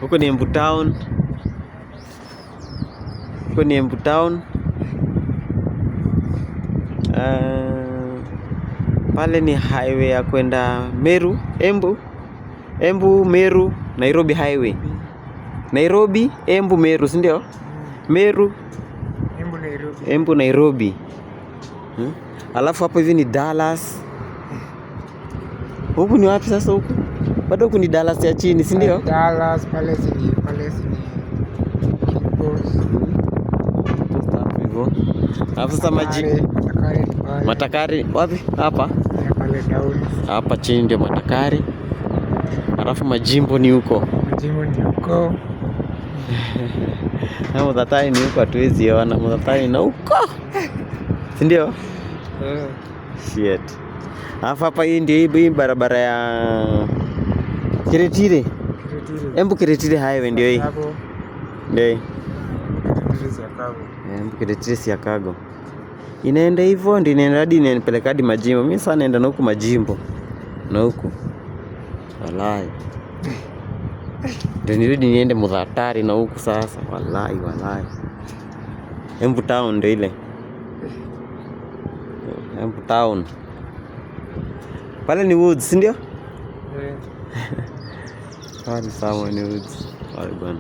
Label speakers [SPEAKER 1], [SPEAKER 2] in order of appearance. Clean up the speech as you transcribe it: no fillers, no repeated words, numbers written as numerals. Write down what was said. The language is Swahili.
[SPEAKER 1] Huko ni Embu Town. Huko ni Embu Town. Pale ni highway ya kwenda Meru, Embu, Meru, Nairobi highway. Nairobi, Embu, Meru, si ndio? Meru, Embu, Nairobi. Alafu hapo hivi ni Dallas. Huku ni wapi sasa huku? Bado huku ni Dallas ya chini, si ndio?
[SPEAKER 2] Dallas, pale si
[SPEAKER 1] hivyo. Alafu sasa Matakari wapi? Hapa.
[SPEAKER 2] Pale down.
[SPEAKER 1] Hapa chini ndio Matakari. Alafu Majimbo ni huko. Na Mudhatayi ni huko, hatuwezi ona Mudhatayi na huko. Si ndio? Shit. Alafu hapa hii ndio hii barabara ya Kiretire. Embu Kiretire highway ndio hii. Ndio hii. Embu Kiretire Siakago. Inaenda hivyo ndio inaenda hadi inanipeleka hadi Majimbo. Mimi sana naenda na huku Majimbo. Na huku. Walai. Ndio nirudi niende Mudhatari na huku sasa. Walai. Embu Town ndio ile. Embu Town. Pale ni Woods, si ndio? Pale sawa ni Woods. Pale bwana.